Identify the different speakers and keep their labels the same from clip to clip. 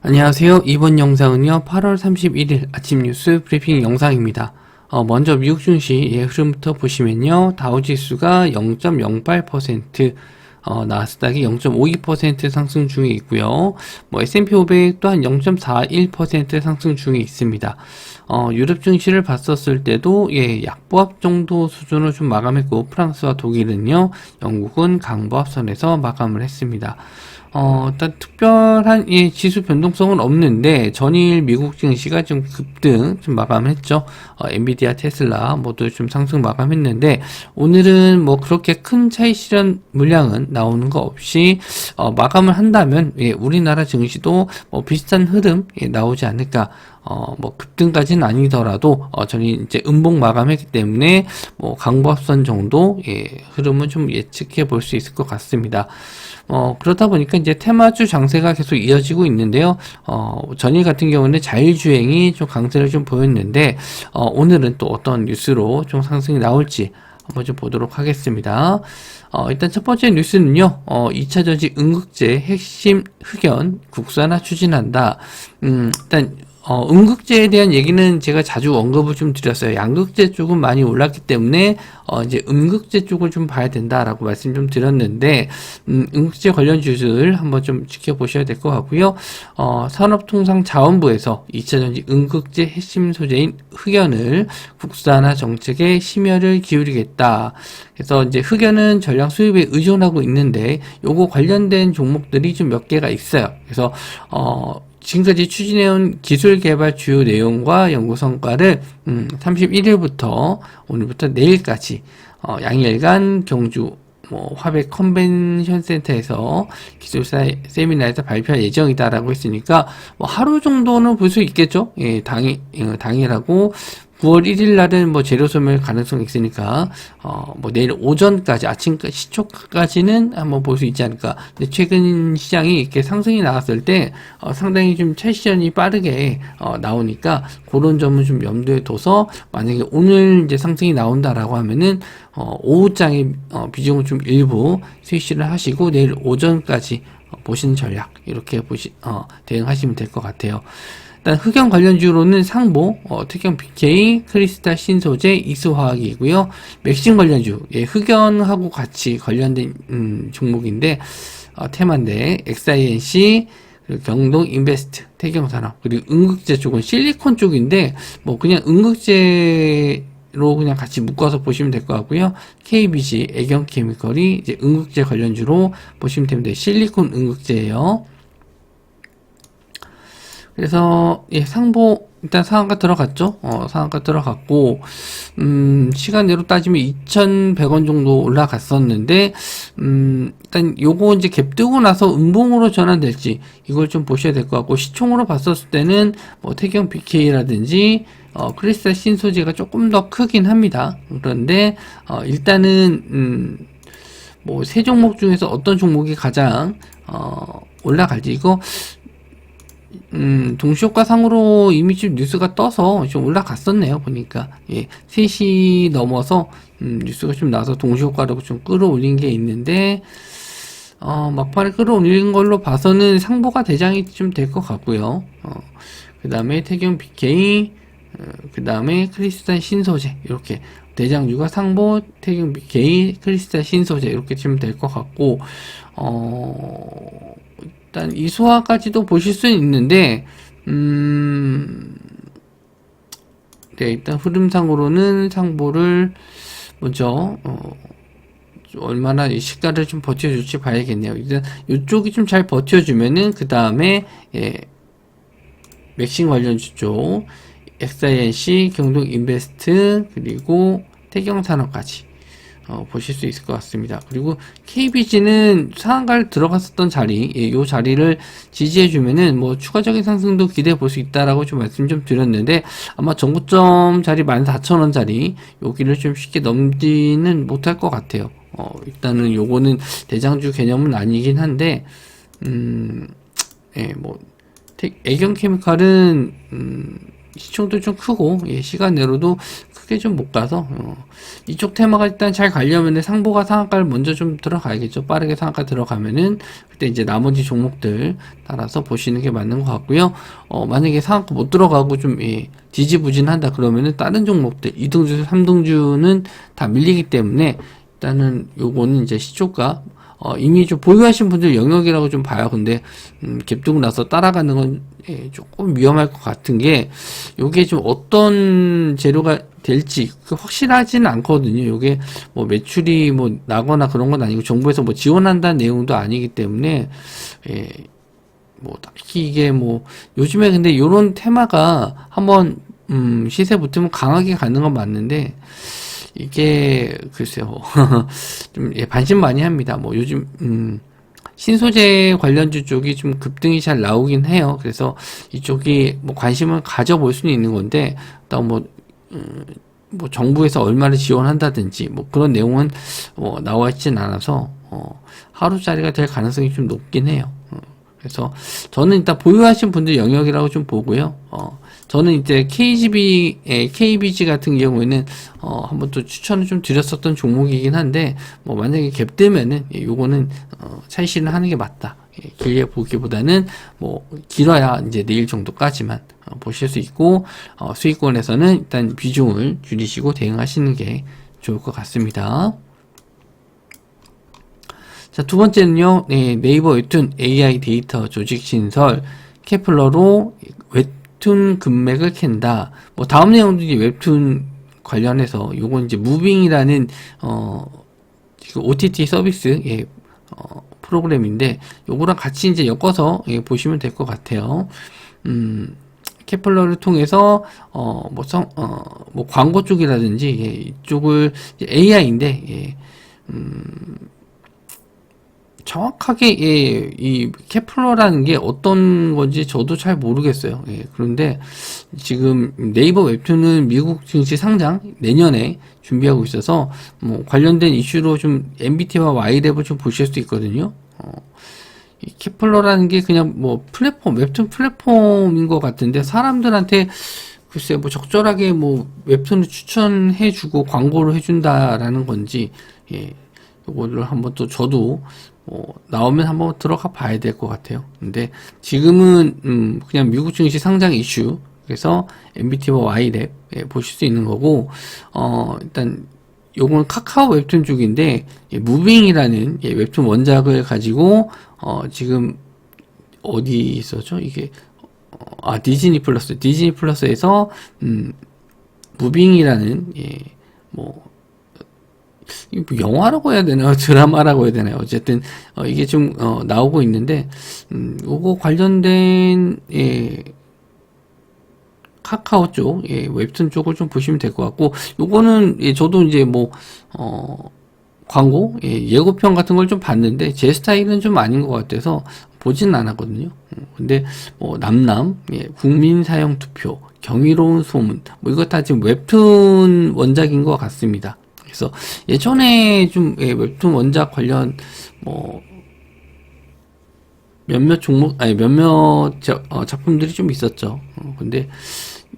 Speaker 1: 안녕하세요. 이번 영상은요, 8월 31일 아침 뉴스 브리핑 영상입니다. 먼저 미국 증시의 흐름부터 보시면요, 다우지수가 0.08%, 나스닥이 0.52% 상승 중에 있고요. S&P 500 또한 0.41% 상승 중에 있습니다. 유럽 증시를 봤었을 때도 약보합 정도 수준으로 좀 마감했고, 프랑스와 독일은요, 영국은 강보합선에서 마감을 했습니다. 일단 특별한 지수 변동성은 없는데 전일 미국 증시가 좀 급등 좀 마감했죠. 엔비디아, 테슬라 모두 좀 상승 마감했는데 오늘은 그렇게 큰 차이 실현 물량은 나오는 거 없이 마감을 한다면 우리나라 증시도 비슷한 흐름 나오지 않을까. 급등까지는 아니더라도 전이 이제 음봉 마감했기 때문에 강보합선 정도 흐름은 좀 예측해 볼 수 있을 것 같습니다. 그러다 보니까 이제 테마주 장세가 계속 이어지고 있는데요. 전일 같은 경우는 자율주행이 좀 강세를 좀 보였는데 오늘은 또 어떤 뉴스로 좀 상승이 나올지 한번 좀 보도록 하겠습니다. 일단 첫 번째 뉴스는요, 2차 전지 응급제 핵심 흑연 국산화 추진한다. 일단 음극재에 대한 얘기는 제가 자주 언급을 좀 드렸어요. 양극재 쪽은 많이 올랐기 때문에 이제 음극재 쪽을 좀 봐야 된다라고 말씀 좀 드렸는데 음극재 관련 주식을 한번 좀 지켜보셔야 될 것 같고요. 산업통상자원부에서 2차전지 음극재 핵심 소재인 흑연을 국산화 정책에 심혈을 기울이겠다. 그래서 이제 흑연은 전량 수입에 의존하고 있는데 요거 관련된 종목들이 좀 몇 개가 있어요. 그래서 지금까지 추진해온 기술 개발 주요 내용과 연구 성과를 31일부터 오늘부터 내일까지 양일간 경주 화백 컨벤션 센터에서 기술 세미나에서 발표할 예정이다라고 했으니까 하루 정도는 볼 수 있겠죠. 당일하고 9월 1일 날은 재료 소멸 가능성이 있으니까 내일 오전까지 아침까지 시초까지는 한번 볼 수 있지 않을까. 근데 최근 시장이 이렇게 상승이 나왔을 때 상당히 좀 차시전이 빠르게 나오니까 그런 점은 좀 염두에 둬서 만약에 오늘 이제 상승이 나온다라고 하면은 오후장에 비중을 좀 일부 스위치를 하시고 내일 오전까지 보시는 전략 이렇게 대응하시면 될 것 같아요. 일단 흑연 관련주로는 상보, 특경 BK, 크리스탈 신소재, 이수화학이고요. 맥신 관련주, 흑연하고 같이 관련된 종목인데 테마인데 XINC, 그리고 경동 인베스트, 태경산업, 그리고 응극재 쪽은 실리콘 쪽인데 그냥 응극재로 그냥 같이 묶어서 보시면 될 것 같고요. KBG, 애경케미컬이 이제 응극재 관련주로 보시면 됩니다. 실리콘 응극재예요. 그래서 상보 일단 상한가 들어갔죠. 상한가 들어갔고 시간대로 따지면 2,100원 정도 올라갔었는데 일단 요거 이제 갭 뜨고 나서 음봉으로 전환될지 이걸 좀 보셔야 될 것 같고, 시총으로 봤었을 때는 태경 BK라든지 크리스탈 신소재가 조금 더 크긴 합니다. 그런데 일단은 세 종목 중에서 어떤 종목이 가장 올라갈지, 이거 동시효과 상으로 이미 좀 뉴스가 떠서 좀 올라갔었네요. 보니까 3시 넘어서 뉴스가 좀 나와서 동시효과로 좀 끌어올린 게 있는데 막판에 끌어올린 걸로 봐서는 상보가 대장이 좀 될 것 같고요. 그 다음에 태경 BK, 그 다음에 크리스탈 신소재, 이렇게 대장주가 상보, 태경 BK, 크리스탈 신소재 이렇게 치면 될 것 같고, 일단 이수화까지도 보실 수 있는데 일단 흐름상으로는 상보를 먼저 얼마나 이 시가를 좀 버텨줄지 봐야겠네요. 일단 이쪽이 좀 잘 버텨주면은 그 다음에 맥신 관련주 쪽 XINC, 경동인베스트, 그리고 태경산업까지 보실 수 있을 것 같습니다. 그리고 KBG는 상한가를 들어갔었던 자리, 요 자리를 지지해주면은 추가적인 상승도 기대해 볼 수 있다라고 좀 말씀 좀 드렸는데, 아마 정고점 자리 14,000원 자리, 여기를 좀 쉽게 넘지는 못할 것 같아요. 일단은 요거는 대장주 개념은 아니긴 한데, 애경케미칼은, 시총도 좀 크고, 예, 시간 내로도 크게 좀 못 가서, 이쪽 테마가 일단 잘 가려면은 상보가 상한가를 먼저 좀 들어가야겠죠. 빠르게 상한가 들어가면은, 그때 이제 나머지 종목들 따라서 보시는 게 맞는 것 같고요. 만약에 상한가 못 들어가고 좀, 예, 지지부진한다 그러면은 다른 종목들, 2등주, 3등주는 다 밀리기 때문에, 일단은 요거는 이제 시초가, 이미 좀 보유하신 분들 영역이라고 좀 봐요. 근데, 갭두고 나서 따라가는 건, 예, 조금 위험할 것 같은 게, 요게 좀 어떤 재료가 될지 확실하지는 않거든요. 요게 뭐 매출이 뭐 나거나 그런 건 아니고, 정부에서 뭐 지원한다는 내용도 아니기 때문에, 예, 뭐 딱히 이게 뭐, 요즘에 근데 요런 테마가 한번, 시세 붙으면 강하게 가는 건 맞는데, 이게 글쎄요 좀 예, 반신반의합니다. 뭐 요즘 신소재 관련주 쪽이 좀 급등이 잘 나오긴 해요. 그래서 이쪽이 뭐 관심을 가져볼 수는 있는 건데, 일단 뭐 정부에서 얼마를 지원한다든지 뭐 그런 내용은 나와 있진 않아서 하루짜리가 될 가능성이 좀 높긴 해요. 그래서 저는 일단 보유하신 분들 영역이라고 좀 보고요. 저는 이제 KBG 같은 경우에는 한번 또 추천을 좀 드렸었던 종목이긴 한데, 뭐 만약에 갭 뜨면은 요거는 차익 실현을 하는 게 맞다. 예, 길게 보기보다는 뭐 길어야 이제 내일 정도까지만 보실 수 있고, 수익권에서는 일단 비중을 줄이시고 대응하시는 게 좋을 것 같습니다. 자, 두 번째는요, 네, 네이버 웹툰 AI 데이터 조직 신설 케플러로 웹툰 금맥을 캔다. 뭐 다음 내용도 이제 웹툰 관련해서 요건 이제 무빙이라는 지금 OTT 서비스 프로그램인데, 요거랑 같이 이제 엮어서 보시면 될 것 같아요. 케플러를 통해서 뭐 광고 쪽이라든지 이쪽을 AI인데 정확하게 이 케플러라는 게 어떤 건지 저도 잘 모르겠어요. 그런데 지금 네이버 웹툰은 미국 증시 상장 내년에 준비하고 있어서 뭐 관련된 이슈로 좀 MBT와 Y랩을 좀 보실 수 있거든요. 이 케플러라는 게 그냥 뭐 웹툰 플랫폼인 것 같은데, 사람들한테 글쎄 뭐 적절하게 뭐 웹툰을 추천해주고 광고를 해준다라는 건지, 이거를 한번 또 저도 나오면 한번 들어가 봐야 될 것 같아요. 근데 지금은 그냥 미국 증시 상장 이슈, 그래서 MBT와 Y랩 보실 수 있는 거고, 일단 요건 카카오 웹툰 쪽인데, 무빙이라는 웹툰 원작을 가지고 지금 어디 있었죠? 이게 디즈니 플러스에서 무빙이라는 뭐 영화라고 해야 되나요? 드라마라고 해야 되나요? 어쨌든 이게 좀 나오고 있는데, 요거 관련된 카카오 쪽 웹툰 쪽을 좀 보시면 될 것 같고, 요거는 저도 이제 뭐 광고 예고편 같은 걸 좀 봤는데 제 스타일은 좀 아닌 것 같아서 보진 않았거든요. 근데 뭐 남남 국민 사형 투표, 경이로운 소문, 뭐 이거 다 지금 웹툰 원작인 것 같습니다. 그래서 예전에 좀 웹툰 원작 관련 뭐 몇몇 작품들이 좀 있었죠. 근데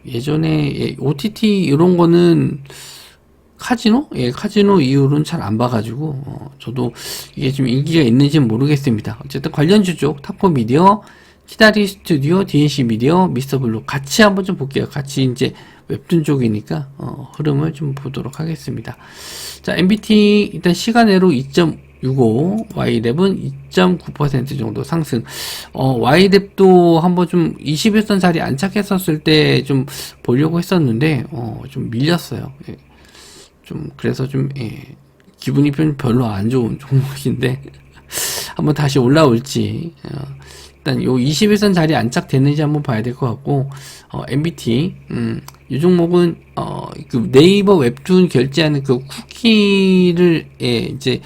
Speaker 1: 예전에 OTT 이런 거는 카지노 이후로는 잘 안 봐가지고 저도 이게 좀 인기가 있는지는 모르겠습니다. 어쨌든 관련주 쪽 타코미디어, 키다리 스튜디오, DNC 미디어, 미스터블루 같이 한번 좀 볼게요. 같이 이제 웹툰 쪽이니까 흐름을 좀 보도록 하겠습니다. 자, MBT 일단 시간외로 2.65, Y랩은 2.9% 정도 상승. Y랩도 한번 좀 21선 자리 안착했었을 때 좀 보려고 했었는데 좀 밀렸어요. 좀 그래서 좀 기분이 별로 안 좋은 종목인데 한번 다시 올라올지, 일단 요 21선 자리 안착됐는지 한번 봐야 될 것 같고, MBT 이 종목은 그 네이버 웹툰 결제하는 그 쿠키를 이제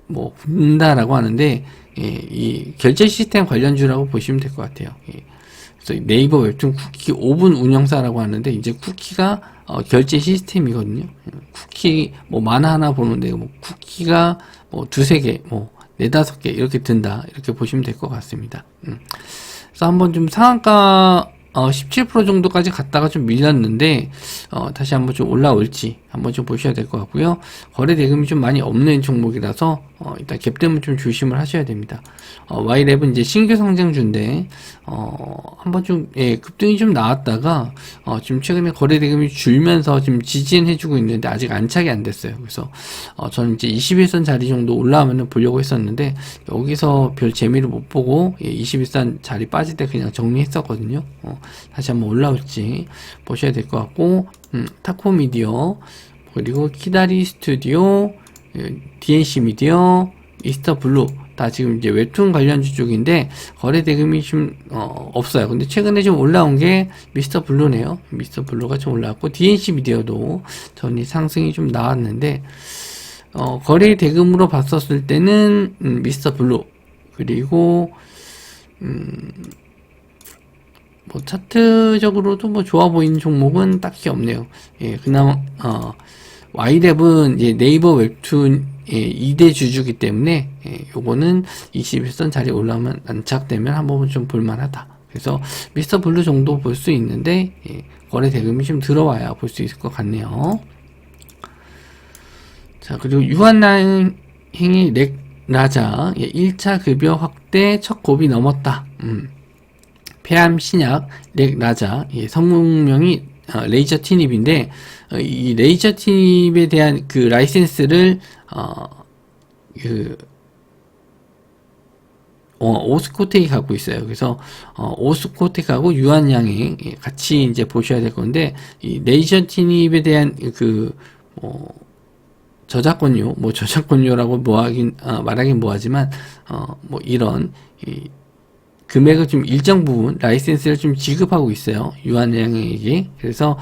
Speaker 1: 뭐 굽는다라고 하는데, 이 결제 시스템 관련주라고 보시면 될 것 같아요. 그래서 네이버 웹툰 쿠키 5분 운영사라고 하는데, 이제 쿠키가 결제 시스템이거든요. 쿠키 뭐 만화 하나 보는데 뭐 쿠키가 뭐 두세 개, 뭐 네다섯 개 이렇게 든다, 이렇게 보시면 될 것 같습니다. 그래서 한번 좀 상한가 17% 정도까지 갔다가 좀 밀렸는데, 다시 한번 좀 올라올지 한번 좀 보셔야 될 것 같고요. 거래 대금이 좀 많이 없는 종목이라서, 일단 갭 때문에 좀 조심을 하셔야 됩니다. Y랩은 이제 신규 상장주인데, 한번 좀, 예, 급등이 좀 나왔다가, 지금 최근에 거래 대금이 줄면서 지금 지지해주고 있는데, 아직 안착이 안 됐어요. 그래서, 저는 이제 21선 자리 정도 올라오면 보려고 했었는데, 여기서 별 재미를 못 보고, 예, 21선 자리 빠질 때 그냥 정리했었거든요. 다시 한번 올라올지 보셔야 될 것 같고, 타코 미디어, 그리고 키다리 스튜디오, DNC 미디어, 이스터 블루, 다 지금 이제 웹툰 관련주 쪽인데, 거래 대금이 좀, 없어요. 근데 최근에 좀 올라온 게 미스터 블루네요. 미스터 블루가 좀 올라왔고, DNC 미디어도 전이 상승이 좀 나왔는데, 거래 대금으로 봤었을 때는, 미스터 블루, 그리고, 뭐 차트적으로도 뭐 좋아 보이는 종목은 딱히 없네요. 예, 그나마 Y랩은 이제 네이버 웹툰 2대 주주기 때문에 요거는 21선 자리에 올라오면 안착되면 한번 좀 볼만하다. 그래서 미스터 블루 정도 볼 수 있는데 거래 대금이 좀 들어와야 볼 수 있을 것 같네요. 자, 그리고 유한양행이 렉라자 1차 급여 확대 첫 곱이 넘었다. 폐암 신약 렉라자 성명명이 레이저 티닙인데 이 레이저 티닙에 대한 그 라이센스를 오스코텍이 갖고 있어요. 그래서 오스코텍하고 유한양행 같이 이제 보셔야 될 건데 이 레이저 티닙에 대한 저작권료라고 말하긴 뭐하지만 이런 금액을 좀 일정 부분 라이센스를 좀 지급하고 있어요. 유한양에게. 그래서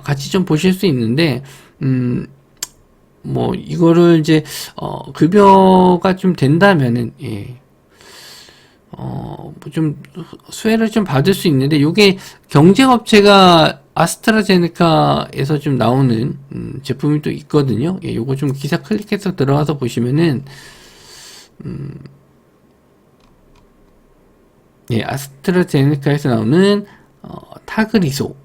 Speaker 1: 같이 좀 보실 수 있는데 이거를 이제 급여가 좀 된다면은 좀 수혜를 좀 받을 수 있는데 요게 경쟁업체가 아스트라제네카에서 좀 나오는 제품이 또 있거든요. 요거 좀 기사 클릭해서 들어가서 보시면은 아스트라제네카에서 나오는 타그리소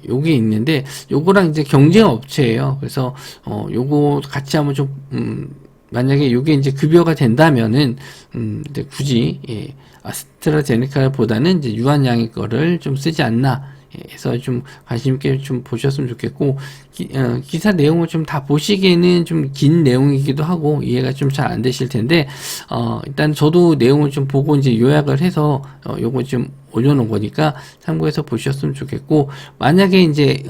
Speaker 1: 요게 있는데 요거랑 이제 경쟁 업체예요. 그래서 요거 같이 한번 좀 만약에 요게 이제 급여가 된다면은 이제 굳이 아스트라제네카보다는 이제 유한양의 거를 좀 쓰지 않나 해서 좀 관심 있게 좀 보셨으면 좋겠고 기사 내용을 좀 다 보시기에는 좀 긴 내용이기도 하고 이해가 좀 잘 안 되실 텐데 일단 저도 내용을 좀 보고 이제 요약을 해서 요거 좀 올려놓은 거니까 참고해서 보셨으면 좋겠고 만약에 이제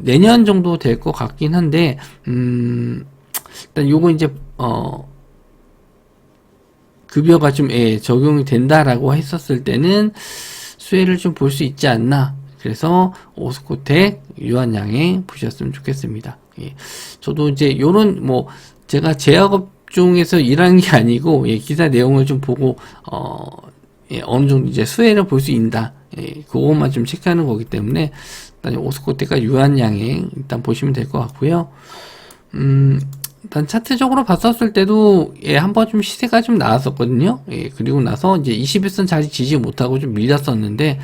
Speaker 1: 내년 정도 될 것 같긴 한데 일단 요거 이제 급여가 좀 적용이 된다라고 했었을 때는 수혜를 좀 볼 수 있지 않나. 그래서 오스코텍 유한양행 보셨으면 좋겠습니다. 저도 이제 요런 제가 제약업종에서 일하는 게 아니고 기사 내용을 좀 보고 어느 정도 이제 수혜를 볼 수 있다. 그것만 좀 체크하는 거기 때문에 일단 오스코텍과 유한양행 일단 보시면 될 것 같고요. 일단 차트적으로 봤었을 때도 한번 좀 시세가 좀 나왔었거든요. 그리고 나서 이제 21선 자리 지지 못하고 좀 밀렸었는데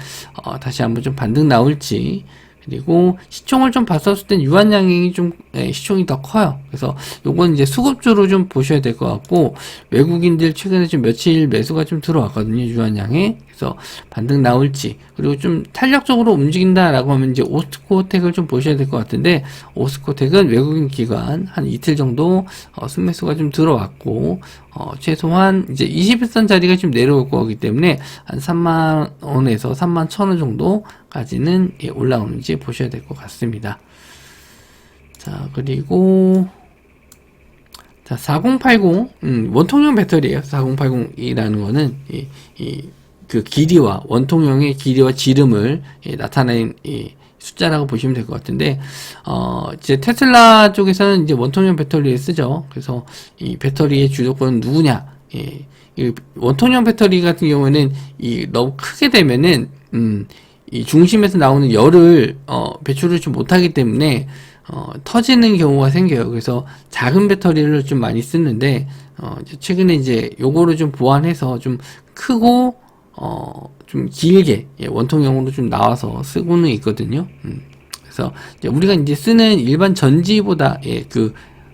Speaker 1: 다시 한번 좀 반등 나올지 그리고 시총을 좀 봤었을 땐 유한양행이 좀 시총이 더 커요. 그래서 요건 이제 수급주로 좀 보셔야 될 것 같고 외국인들 최근에 좀 며칠 매수가 좀 들어왔거든요. 유한양에. 그래서 반등 나올지 그리고 좀 탄력적으로 움직인다라고 하면 이제 오스코텍을 좀 보셔야 될 것 같은데 오스코텍은 외국인 기관 한 이틀 정도 순매수가 좀 들어왔고 최소한 이제 21선 자리가 좀 내려올 거기 때문에 한 3만원에서 31,000원 정도까지는 올라오는지 보셔야 될 것 같습니다. 자, 그리고 자, 4080 원통형 배터리예요. 4080이라는 거는 그 길이와 원통형의 길이와 지름을 나타낸 숫자라고 보시면 될 것 같은데 이제 테슬라 쪽에서는 이제 원통형 배터리를 쓰죠. 그래서 이 배터리의 주도권은 누구냐? 이 원통형 배터리 같은 경우에는 너무 크게 되면은 이 중심에서 나오는 열을 배출을 좀 못하기 때문에 터지는 경우가 생겨요. 그래서 작은 배터리를 좀 많이 쓰는데 최근에 이제 요거를 좀 보완해서 좀 크고 좀 길게 원통형으로 좀 나와서 쓰고는 있거든요. 그래서 이제 우리가 이제 쓰는 일반 전지보다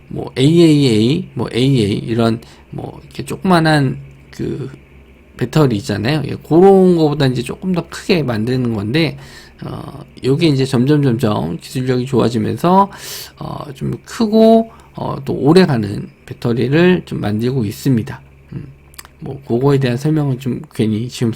Speaker 1: 뭐 AAA, 뭐 AA 이런 뭐 이렇게 조그만한 그 배터리 있잖아요. 그런 거보다 이제 조금 더 크게 만드는 건데, 요게 이제 점점 기술력이 좋아지면서, 좀 크고, 또 오래 가는 배터리를 좀 만들고 있습니다. 뭐, 그거에 대한 설명은 좀 괜히 지금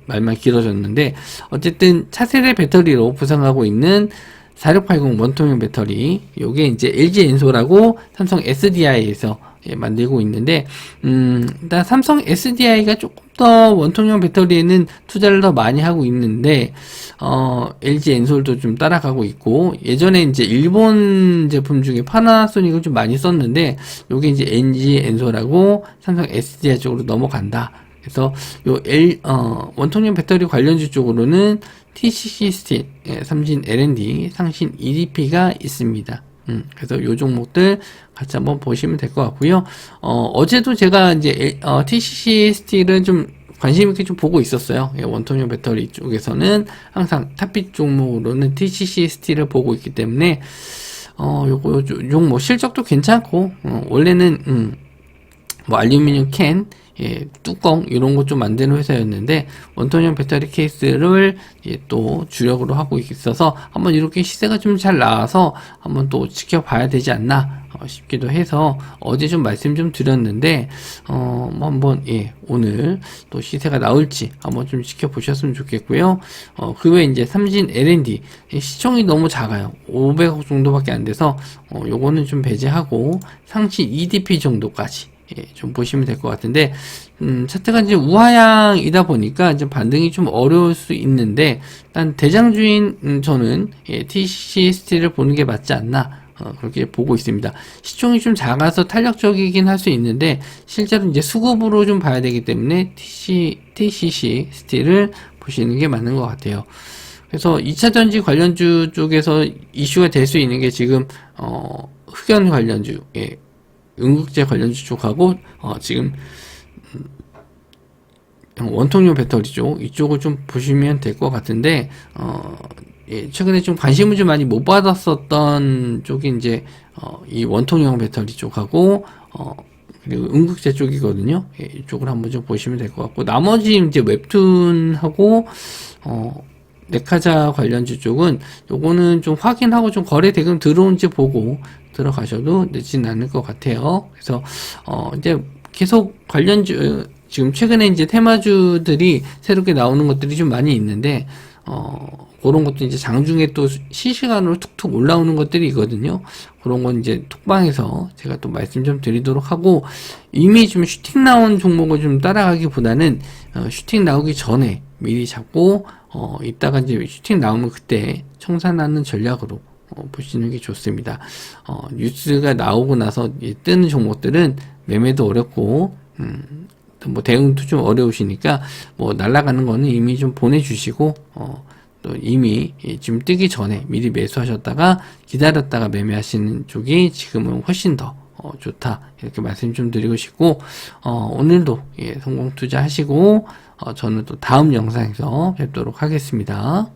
Speaker 1: 말만 길어졌는데, 어쨌든 차세대 배터리로 구성하고 있는 4680 원통형 배터리, 요게 이제 LG 엔솔하고 삼성 SDI에서 만들고 있는데, 일단 삼성 SDI가 조금 더 원통형 배터리에는 투자를 더 많이 하고 있는데, LG 엔솔도 좀 따라가고 있고, 예전에 이제 일본 제품 중에 파나소닉을 좀 많이 썼는데, 요게 이제 LG 엔솔하고 삼성 SDI 쪽으로 넘어간다. 그래서 원통형 배터리 관련주 쪽으로는 TCC 스틸, 삼진 L&D, 상신 EDP가 있습니다. 그래서 요 종목들 같이 한번 보시면 될 것 같고요. 어제도 제가 이제 TCC 스틸은 좀 관심 있게 좀 보고 있었어요. 원통형 배터리 쪽에서는 항상 탑픽 종목으로는 TCC 스틸을 보고 있기 때문에 요거 뭐 실적도 괜찮고, 원래는 뭐 알루미늄 캔, 뚜껑 이런 거 좀 만드는 회사였는데 원통형 배터리 케이스를 또 주력으로 하고 있어서 한번 이렇게 시세가 좀 잘 나와서 한번 또 지켜봐야 되지 않나 싶기도 해서 어제 좀 말씀 좀 드렸는데 뭐 한번 오늘 또 시세가 나올지 한번 좀 지켜보셨으면 좋겠고요. 그 외에 이제 삼진 L&D 시총이 너무 작아요. 500억 정도밖에 안 돼서 요거는 좀 배제하고 상시 EDP 정도까지 좀 보시면 될 것 같은데, 차트가 이제 우하향이다 보니까 이제 반등이 좀 어려울 수 있는데, 일단 대장주인 저는 TCC 스틸을 보는 게 맞지 않나, 그렇게 보고 있습니다. 시총이 좀 작아서 탄력적이긴 할 수 있는데, 실제로 이제 수급으로 좀 봐야 되기 때문에 TCC 스틸을 보시는 게 맞는 것 같아요. 그래서 2차전지 관련주 쪽에서 이슈가 될 수 있는 게 지금, 흑연 관련주, 응급제 관련주 쪽하고 지금 원통형 배터리 쪽 이쪽을 좀 보시면 될 것 같은데 최근에 좀 관심을 좀 많이 못 받았었던 쪽이 이제 이 원통형 배터리 쪽하고 그리고 응급제 쪽이거든요. 이쪽을 한번 좀 보시면 될 것 같고, 나머지 이제 웹툰하고 네카자 관련주 쪽은 요거는 좀 확인하고 좀 거래 대금 들어온지 보고 들어가셔도 늦진 않을 것 같아요. 그래서 이제 계속 관련주 지금 최근에 이제 테마주들이 새롭게 나오는 것들이 좀 많이 있는데 그런 것도 이제 장중에 또 실시간으로 툭툭 올라오는 것들이 있거든요. 그런 건 이제 톡방에서 제가 또 말씀 좀 드리도록 하고, 이미 좀 슈팅 나온 종목을 좀 따라가기보다는 슈팅 나오기 전에 미리 잡고 이따가 이제 슈팅 나오면 그때 청산하는 전략으로 보시는 게 좋습니다. 뉴스가 나오고 나서 뜨는 종목들은 매매도 어렵고 뭐 대응도 좀 어려우시니까 뭐 날아가는 거는 이미 좀 보내주시고 또 이미 지금 뜨기 전에 미리 매수하셨다가 기다렸다가 매매하시는 쪽이 지금은 훨씬 더 좋다, 이렇게 말씀 좀 드리고 싶고, 오늘도 성공 투자하시고 저는 또 다음 영상에서 뵙도록 하겠습니다.